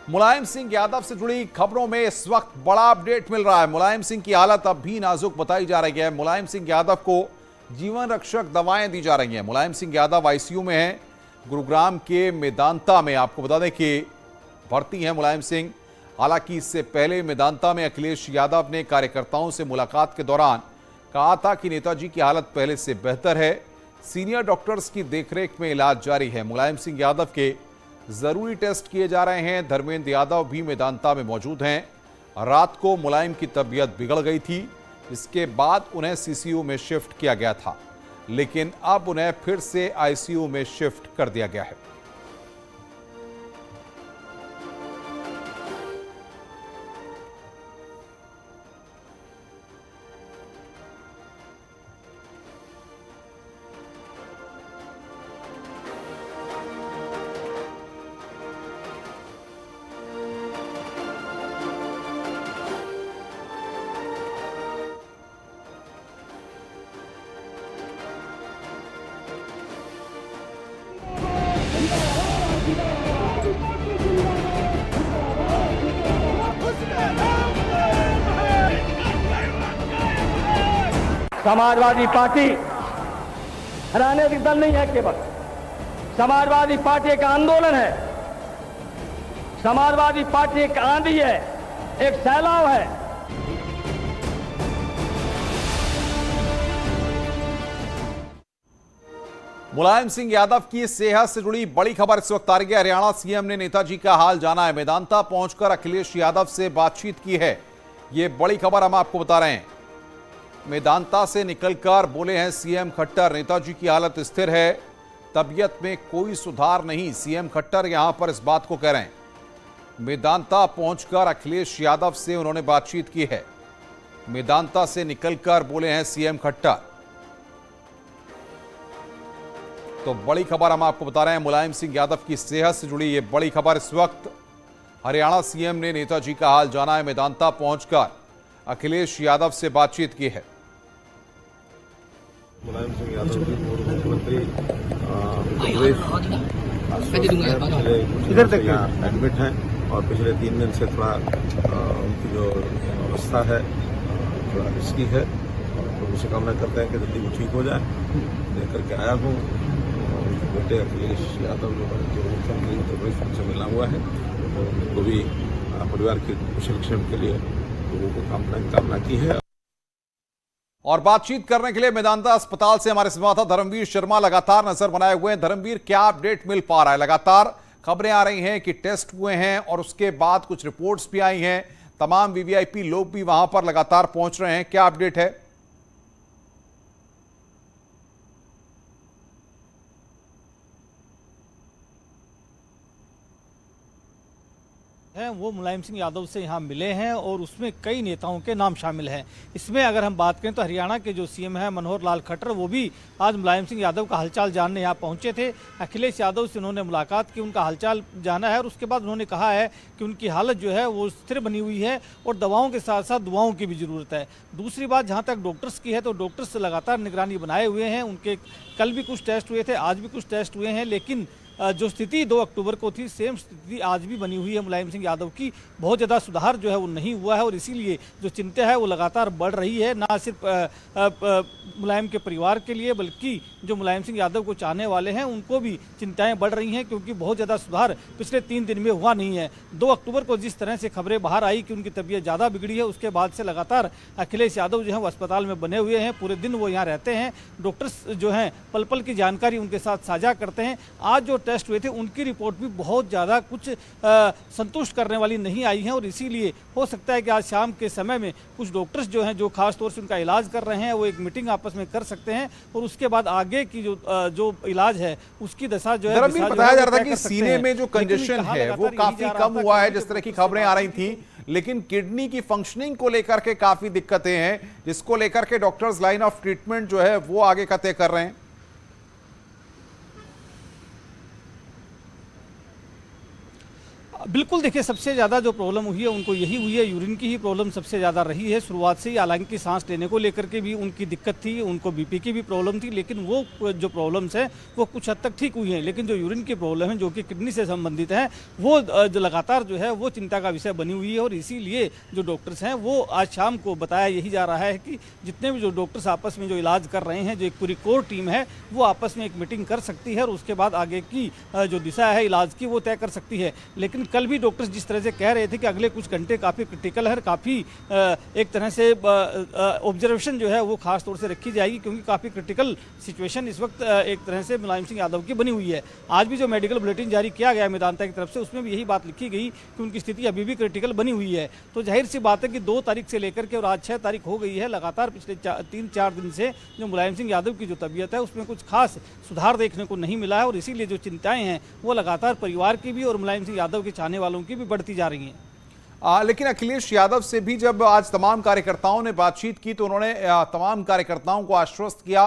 मुलायम सिंह यादव से जुड़ी खबरों में इस वक्त बड़ा अपडेट मिल रहा है। मुलायम सिंह की हालत अब भी नाजुक बताई जा रही है। मुलायम सिंह यादव को जीवन रक्षक दवाएं दी जा रही हैं। मुलायम सिंह यादव आईसीयू में हैं, गुरुग्राम के मेदांता में। आपको बता दें कि भर्ती हैं मुलायम सिंह। हालांकि इससे पहले मेदांता में अखिलेश यादव ने कार्यकर्ताओं से मुलाकात के दौरान कहा था कि नेताजी की हालत पहले से बेहतर है। सीनियर डॉक्टर्स की देखरेख में इलाज जारी है। मुलायम सिंह यादव के जरूरी टेस्ट किए जा रहे हैं। धर्मेंद्र यादव भी मेदांता में मौजूद हैं। रात को मुलायम की तबीयत बिगड़ गई थी, इसके बाद उन्हें सीसीयू में शिफ्ट किया गया था, लेकिन अब उन्हें फिर से आईसीयू में शिफ्ट कर दिया गया है। समाजवादी पार्टी राजनीतिक दल नहीं है, केवल समाजवादी पार्टी एक आंदोलन है। समाजवादी पार्टी एक आंधी है, एक सैलाब है। मुलायम सिंह यादव की सेहत से जुड़ी बड़ी खबर इस वक्त आ रही है। हरियाणा सीएम ने नेताजी का हाल जाना है। मेदांता पहुंचकर अखिलेश यादव से बातचीत की है। यह बड़ी खबर हम आपको बता रहे हैं। मेदांता से निकलकर बोले हैं सीएम खट्टर, नेताजी की हालत स्थिर है, तबीयत में कोई सुधार नहीं। सीएम खट्टर यहां पर इस बात को कह रहे हैं। मेदांता पहुंचकर अखिलेश यादव से उन्होंने बातचीत की है। मेदांता से निकलकर बोले हैं सीएम खट्टर। तो बड़ी खबर हम आपको बता रहे हैं। मुलायम सिंह यादव की सेहत से जुड़ी यह बड़ी खबर इस वक्त। हरियाणा सीएम ने नेताजी का हाल जाना है। मेदांता पहुंचकर अखिलेश यादव से बातचीत की है। मुलायम सिंह यादव जी पूर्व मुख्यमंत्री इधर तक एडमिट हैं और पिछले 3 दिन से थोड़ा उनकी जो अवस्था है थोड़ा रिस्की है, तो उनसे कामना करते हैं कि जल्दी वो ठीक हो जाए। लेकर के आया हूँ उनके बेटे अखिलेश यादव जो मुख्यमंत्री उत्तर प्रदेश उनसे मिला हुआ है, तो उनको भी परिवार के कुशल क्षेम के लिए लोगों को कामना की है। और बातचीत करने के लिए मेदांता अस्पताल से हमारे संवाददाता धर्मवीर शर्मा लगातार नजर बनाए हुए हैं। धर्मवीर, क्या अपडेट मिल पा रहा है? लगातार खबरें आ रही हैं कि टेस्ट हुए हैं और उसके बाद कुछ रिपोर्ट्स भी आई हैं। तमाम वीवीआईपी लोग भी वहां पर लगातार पहुंच रहे हैं। क्या अपडेट है? हैं वो मुलायम सिंह यादव से यहाँ मिले हैं और उसमें कई नेताओं के नाम शामिल हैं। इसमें अगर हम बात करें तो हरियाणा के जो सीएम हैं मनोहर लाल खट्टर, वो भी आज मुलायम सिंह यादव का हालचाल जानने यहाँ पहुँचे थे। अखिलेश यादव से उन्होंने मुलाकात की, उनका हालचाल जाना है और उसके बाद उन्होंने कहा है कि उनकी हालत जो है वो स्थिर बनी हुई है और दवाओं के साथ साथ दुआओं की भी ज़रूरत है। दूसरी बात जहाँ तक डॉक्टर्स की है तो डॉक्टर्स लगातार निगरानी बनाए हुए हैं। उनके कल भी कुछ टेस्ट हुए थे, आज भी कुछ टेस्ट हुए हैं, लेकिन जो स्थिति 2 अक्टूबर को थी सेम स्थिति आज भी बनी हुई है मुलायम सिंह यादव की। बहुत ज़्यादा सुधार जो है वो नहीं हुआ है और इसीलिए जो चिंता है वो लगातार बढ़ रही है, ना सिर्फ मुलायम के परिवार के लिए बल्कि जो मुलायम सिंह यादव को चाहने वाले हैं उनको भी चिंताएं बढ़ रही हैं, क्योंकि बहुत ज़्यादा सुधार पिछले 3 दिन में हुआ नहीं है। 2 अक्टूबर को जिस तरह से खबरें बाहर आई कि उनकी तबीयत ज़्यादा बिगड़ी है, उसके बाद से लगातार अखिलेश यादव जो है वो अस्पताल में बने हुए हैं। पूरे दिन वो यहाँ रहते हैं, डॉक्टर्स जो हैं पल पल की जानकारी उनके साथ साझा करते हैं। आज जो टेस्ट हुए थे उनकी रिपोर्ट भी बहुत ज़्यादा कुछ संतुष्ट करने वाली नहीं आई है और इसीलिए हो सकता है कि आज शाम के समय में कुछ डॉक्टर्स जो हैं जो खास तौर से उनका इलाज कर रहे हैं वो एक मीटिंग आपस में कर सकते हैं और उसके बाद आगे की जो इलाज है उसकी दशा जो है बताया जा रहा था कि सीने में जो कंजेशन है वो काफी कम हुआ है, जिस तरह की खबरें आ रही थी, लेकिन किडनी की फंक्शनिंग को लेकर के काफी दिक्कतें हैं, जिसको लेकर के डॉक्टर्स लाइन ऑफ ट्रीटमेंट जो है वो आगे का तय कर रहे हैं। बिल्कुल, देखिए सबसे ज़्यादा जो प्रॉब्लम हुई है उनको यही हुई है, यूरिन की ही प्रॉब्लम सबसे ज़्यादा रही है शुरुआत से ही। हालांकि सांस लेने को लेकर के भी उनकी दिक्कत थी, उनको बीपी की भी प्रॉब्लम थी, लेकिन वो जो प्रॉब्लम्स हैं वो कुछ हद तक ठीक हुई हैं। लेकिन जो यूरिन की प्रॉब्लम है जो कि किडनी से संबंधित है, वो जो लगातार जो है वो चिंता का विषय बनी हुई है। और इसीलिए जो डॉक्टर्स हैं वो आज शाम को बताया यही जा रहा है कि जितने भी जो डॉक्टर्स आपस में जो इलाज कर रहे हैं, जो एक पूरी कोर टीम है वो आपस में एक मीटिंग कर सकती है और उसके बाद आगे की जो दिशा है इलाज की वो तय कर सकती है। लेकिन कल भी डॉक्टर्स जिस तरह से कह रहे थे कि अगले कुछ घंटे काफ़ी क्रिटिकल है, काफ़ी एक तरह से ऑब्जर्वेशन जो है वो खास तौर से रखी जाएगी, क्योंकि काफ़ी क्रिटिकल सिचुएशन इस वक्त एक तरह से मुलायम सिंह यादव की बनी हुई है। आज भी जो मेडिकल बुलेटिन जारी किया गया मेदांता की तरफ से, उसमें भी यही बात लिखी गई कि उनकी स्थिति अभी भी क्रिटिकल बनी हुई है। तो जाहिर सी बात है कि 2 तारीख से लेकर के और आज 6 तारीख हो गई है, लगातार पिछले 3-4 दिन से जो मुलायम सिंह यादव की जो तबीयत है उसमें कुछ खास सुधार देखने को नहीं मिला है। और इसीलिए जो चिंताएं हैं वो लगातार परिवार की भी और मुलायम सिंह यादव के चाहने वालों की भी बढ़ती जा रही हैं। लेकिन अखिलेश यादव से भी जब आज तमाम कार्यकर्ताओं ने बातचीत की तो उन्होंने तमाम कार्यकर्ताओं को आश्वस्त किया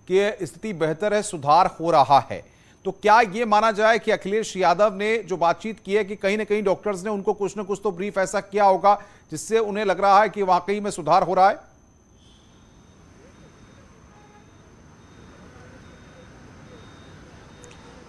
कि स्थिति बेहतर है, सुधार हो रहा है। तो क्या यह माना जाए कि अखिलेश यादव ने जो बातचीत की है कि कहीं ना कहीं डॉक्टर्स ने उनको कुछ न कुछ तो ब्रीफ ऐसा किया होगा जिससे उन्हें लग रहा है कि वाकई में सुधार हो रहा है?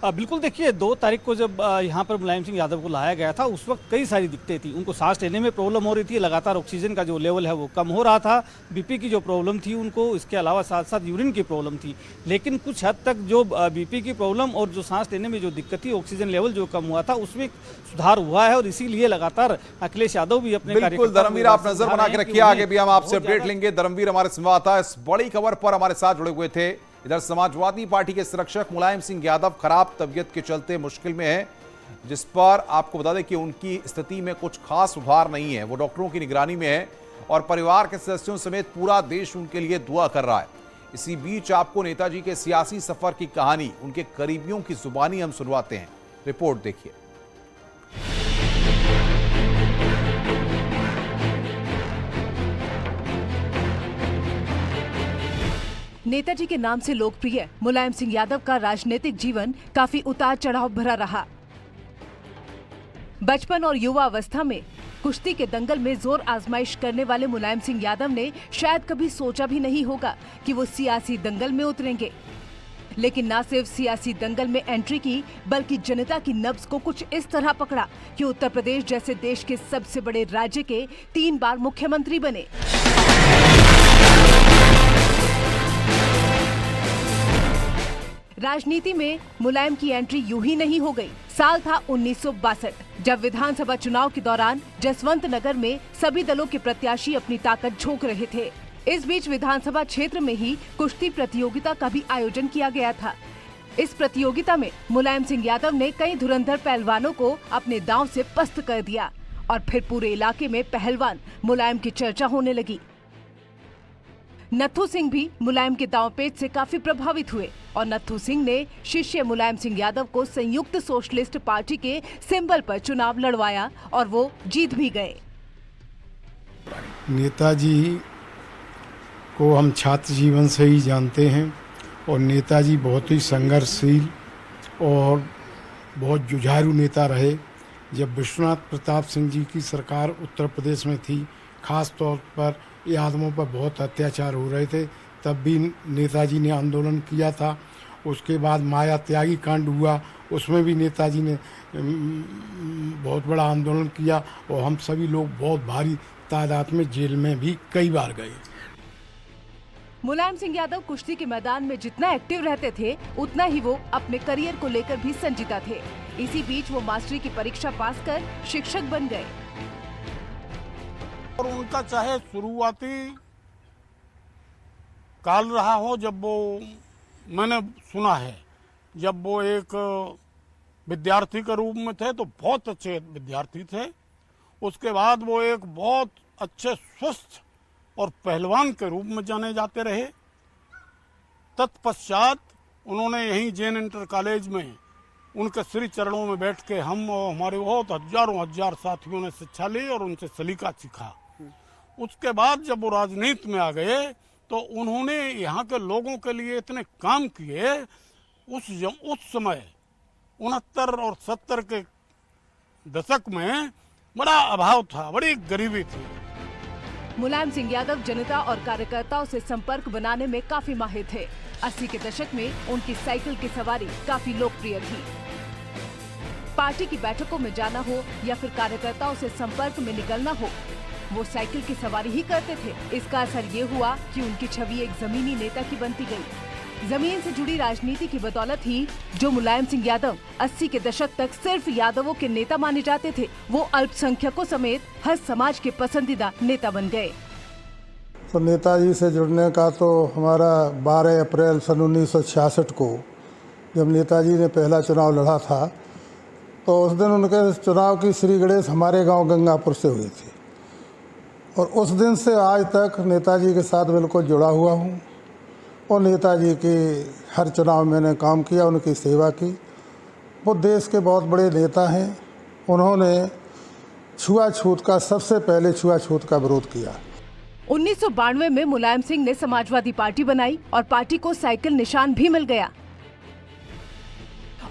बिल्कुल, देखिए 2 तारीख को जब यहाँ पर मुलायम सिंह यादव को लाया गया था उस वक्त कई सारी दिक्कतें थी। उनको सांस लेने में प्रॉब्लम हो रही थी, लगातार ऑक्सीजन का जो लेवल है वो कम हो रहा था, बीपी की जो प्रॉब्लम थी उनको, इसके अलावा साथ साथ यूरिन की प्रॉब्लम थी। लेकिन कुछ हद तक जो बीपी की प्रॉब्लम और जो सांस लेने में जो दिक्कत थी, ऑक्सीजन लेवल जो कम हुआ था उसमें सुधार हुआ है। और इसीलिए लगातार अखिलेश यादव भी अपने बिल्कुल धर्मवीर, आप नजर बना के रखिए, आगे भी हम आपसे अपडेट लेंगे। धर्मवीर हमारे संवाददाता इस बड़ी खबर पर हमारे साथ जुड़े हुए थे। इधर समाजवादी पार्टी के संरक्षक मुलायम सिंह यादव खराब तबीयत के चलते मुश्किल में है, जिस पर आपको बता दें कि उनकी स्थिति में कुछ खास सुधार नहीं है। वो डॉक्टरों की निगरानी में है और परिवार के सदस्यों समेत पूरा देश उनके लिए दुआ कर रहा है। इसी बीच आपको नेताजी के सियासी सफर की कहानी उनके करीबियों की जुबानी हम सुनवाते हैं। रिपोर्ट देखिए। नेताजी के नाम से लोकप्रिय मुलायम सिंह यादव का राजनीतिक जीवन काफी उतार चढ़ाव भरा रहा। बचपन और युवा अवस्था में कुश्ती के दंगल में जोर आजमाइश करने वाले मुलायम सिंह यादव ने शायद कभी सोचा भी नहीं होगा कि वो सियासी दंगल में उतरेंगे। लेकिन न सिर्फ सियासी दंगल में एंट्री की, बल्कि जनता की नब्ज को कुछ इस तरह पकड़ा कि उत्तर प्रदेश जैसे देश के सबसे बड़े राज्य के 3 बार मुख्यमंत्री बने। राजनीति में मुलायम की एंट्री यूं ही नहीं हो गई। साल था 1962, जब विधानसभा चुनाव के दौरान जसवंत नगर में सभी दलों के प्रत्याशी अपनी ताकत झोंक रहे थे। इस बीच विधानसभा क्षेत्र में ही कुश्ती प्रतियोगिता का भी आयोजन किया गया था। इस प्रतियोगिता में मुलायम सिंह यादव ने कई धुरंधर पहलवानों को अपने दांव से पस्त कर दिया और फिर पूरे इलाके में पहलवान मुलायम की चर्चा होने लगी। नत्थू सिंह भी मुलायम के दांवपेच से काफी प्रभावित हुए और नत्थू सिंह ने शिष्य मुलायम सिंह यादव को संयुक्त सोशलिस्ट पार्टी के सिंबल पर चुनाव लड़वाया और वो जीत भी गए। नेताजी को हम छात्र जीवन से ही जानते हैं और नेताजी बहुत ही संघर्षशील और बहुत जुझारू नेता रहे। जब विश्वनाथ प्रताप सिंह जी की सरकार उत्तर प्रदेश में थी, खास तौर पर यादवों पर बहुत अत्याचार हो रहे थे, तब भी नेताजी ने आंदोलन किया था। उसके बाद माया त्यागी कांड हुआ, उसमें भी नेताजी ने बहुत बड़ा आंदोलन किया और हम सभी लोग बहुत भारी तादाद में जेल में भी कई बार गए। मुलायम सिंह यादव कुश्ती के मैदान में जितना एक्टिव रहते थे, उतना ही वो अपने करियर को लेकर भी संजीदा थे। इसी बीच वो मास्टरी की परीक्षा पास कर शिक्षक बन गए। और उनका चाहे शुरुआती काल रहा हो, जब वो, मैंने सुना है, जब वो एक विद्यार्थी के रूप में थे तो बहुत अच्छे विद्यार्थी थे। उसके बाद वो एक बहुत अच्छे स्वस्थ और पहलवान के रूप में जाने जाते रहे। तत्पश्चात उन्होंने यहीं जैन इंटर कॉलेज में उनके श्री चरणों में बैठ के हम और हमारे बहुत हजारों हजार साथियों ने शिक्षा ली और उनसे सलीका सीखा। उसके बाद जब वो राजनीति में आ गए तो उन्होंने यहाँ के लोगों के लिए इतने काम किए। उस समय 69 और 70 के दशक में बड़ा अभाव था, बड़ी गरीबी थी। मुलायम सिंह यादव जनता और कार्यकर्ताओं से संपर्क बनाने में काफी माहिर थे। 80 के दशक में उनकी साइकिल की सवारी काफी लोकप्रिय थी। पार्टी की बैठकों में जाना हो या फिर कार्यकर्ताओं से संपर्क में निकलना हो, वो साइकिल की सवारी ही करते थे। इसका असर ये हुआ कि उनकी छवि एक जमीनी नेता की बनती गई। जमीन से जुड़ी राजनीति की बदौलत ही जो मुलायम सिंह यादव 80 के दशक तक सिर्फ यादवों के नेता माने जाते थे, वो अल्पसंख्यकों समेत हर समाज के पसंदीदा नेता बन गए। तो नेताजी से जुड़ने का तो हमारा 12 अप्रैल सन 1966 को जब नेताजी ने पहला चुनाव लड़ा था, तो उस दिन उनके चुनाव की श्री गणेश हमारे गांव गंगापुर से हुई थी। और उस दिन से आज तक नेताजी के साथ बिल्कुल जुड़ा हुआ हूँ और नेताजी की हर चुनाव में मैंने काम किया, उनकी सेवा की। वो देश के बहुत बड़े नेता हैं। उन्होंने छुआछूत का, सबसे पहले छुआछूत का विरोध किया। 1992 में मुलायम सिंह ने समाजवादी पार्टी बनाई और पार्टी को साइकिल निशान भी मिल गया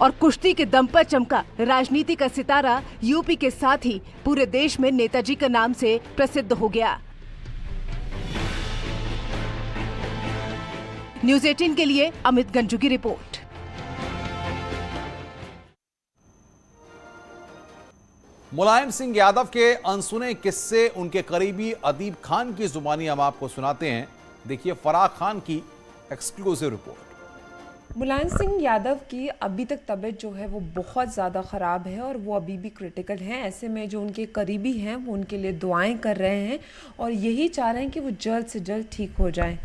और कुश्ती के दम पर चमका राजनीति का सितारा यूपी के साथ ही पूरे देश में नेताजी का नाम से प्रसिद्ध हो गया। न्यूज़ 18 के लिए अमित गंजू की रिपोर्ट। मुलायम सिंह यादव के अनसुने किस्से उनके करीबी अदीब खान की जुबानी हम आपको सुनाते हैं। देखिए फराह खान की एक्सक्लूसिव रिपोर्ट। मुलायम सिंह यादव की अभी तक तबीयत जो है वो बहुत ज़्यादा ख़राब है और वो अभी भी क्रिटिकल हैं। ऐसे में जो उनके करीबी हैं वो उनके लिए दुआएं कर रहे हैं और यही चाह रहे हैं कि वो जल्द से जल्द ठीक हो जाएं।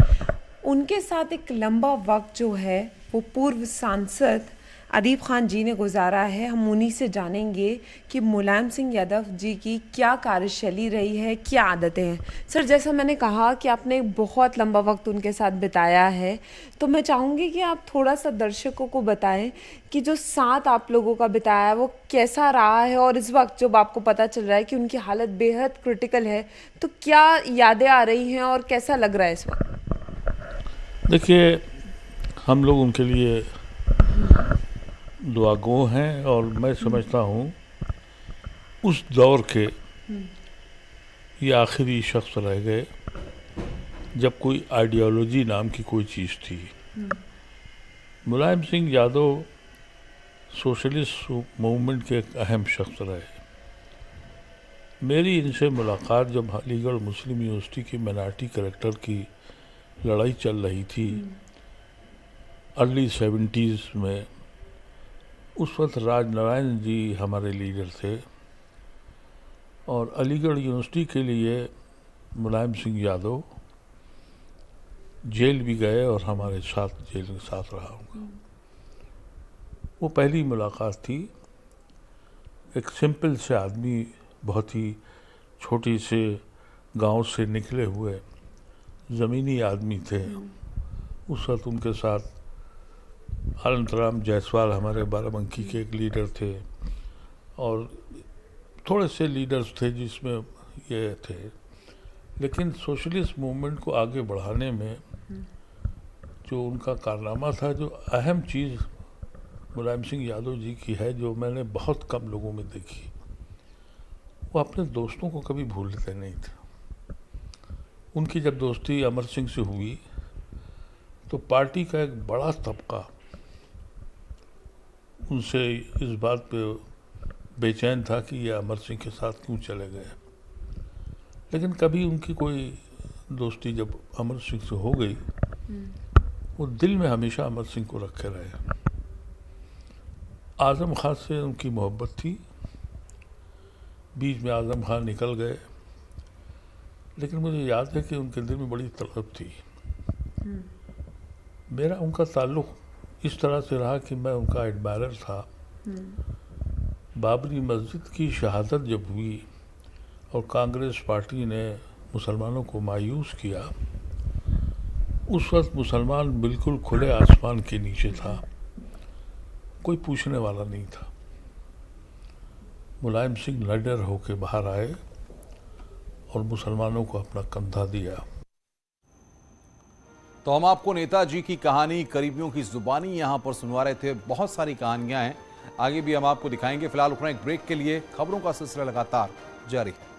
उनके साथ एक लंबा वक्त जो है वो पूर्व सांसद अदीब खान जी ने गुजारा है। हम उन्हीं से जानेंगे कि मुलायम सिंह यादव जी की क्या कार्यशैली रही है, क्या आदतें हैं। सर, जैसा मैंने कहा कि आपने बहुत लंबा वक्त उनके साथ बिताया है, तो मैं चाहूँगी कि आप थोड़ा सा दर्शकों को बताएं कि जो साथ आप लोगों का बिताया है वो कैसा रहा है और इस वक्त जब आपको पता चल रहा है कि उनकी हालत बेहद क्रिटिकल है, तो क्या यादें आ रही हैं और कैसा लग रहा है इस वक्त? देखिए, हम लोग उनके लिए दुआगो हैं और मैं समझता हूँ उस दौर के ये आखिरी शख्स रह गए जब कोई आइडियोलॉजी नाम की कोई चीज़ थी। मुलायम सिंह यादव सोशलिस्ट मूवमेंट के एक अहम शख्स रहे। मेरी इनसे मुलाकात जब अलीगढ़ मुस्लिम यूनिवर्सिटी की माइनॉरिटी कैरेक्टर की लड़ाई चल रही थी अर्ली 70s में, उस वक्त राजनारायण जी हमारे लीडर थे और अलीगढ़ यूनिवर्सिटी के लिए मुलायम सिंह यादव जेल भी गए और हमारे साथ जेल के साथ रहा हूँ। वो पहली मुलाकात थी। एक सिंपल से आदमी, बहुत ही छोटी से गांव से निकले हुए ज़मीनी आदमी थे। उस वक्त उनके साथ अनंतराम जायसवाल हमारे बाराबंकी के एक लीडर थे और थोड़े से लीडर्स थे जिसमें ये थे। लेकिन सोशलिस्ट मूवमेंट को आगे बढ़ाने में जो उनका कारनामा था, जो अहम चीज़ मुलायम सिंह यादव जी की है जो मैंने बहुत कम लोगों में देखी, वो अपने दोस्तों को कभी भूलते नहीं थे। उनकी जब दोस्ती अमर सिंह से हुई तो पार्टी का एक बड़ा तबका उनसे इस बात पे बेचैन था कि ये अमर सिंह के साथ क्यों चले गए। लेकिन कभी उनकी कोई दोस्ती जब अमर सिंह से हो गई, वो दिल में हमेशा अमर सिंह को रखे रहे। आज़म खान से उनकी मोहब्बत थी। बीच में आज़म खान निकल गए, लेकिन मुझे याद है कि उनके दिल में बड़ी तड़प थी। मेरा उनका ताल्लुक़ इस तरह से रहा कि मैं उनका एडमायरर था। बाबरी मस्जिद की शहादत जब हुई और कांग्रेस पार्टी ने मुसलमानों को मायूस किया, उस वक्त मुसलमान बिल्कुल खुले आसमान के नीचे था, कोई पूछने वाला नहीं था। मुलायम सिंह निडर होकर बाहर आए और मुसलमानों को अपना कंधा दिया। तो हम आपको नेताजी की कहानी, करीबियों की जुबानी यहां पर सुनवा रहे थे। बहुत सारी कहानियां हैं, आगे भी हम आपको दिखाएंगे। फिलहाल रुकना एक ब्रेक के लिए, खबरों का सिलसिला लगातार जारी है।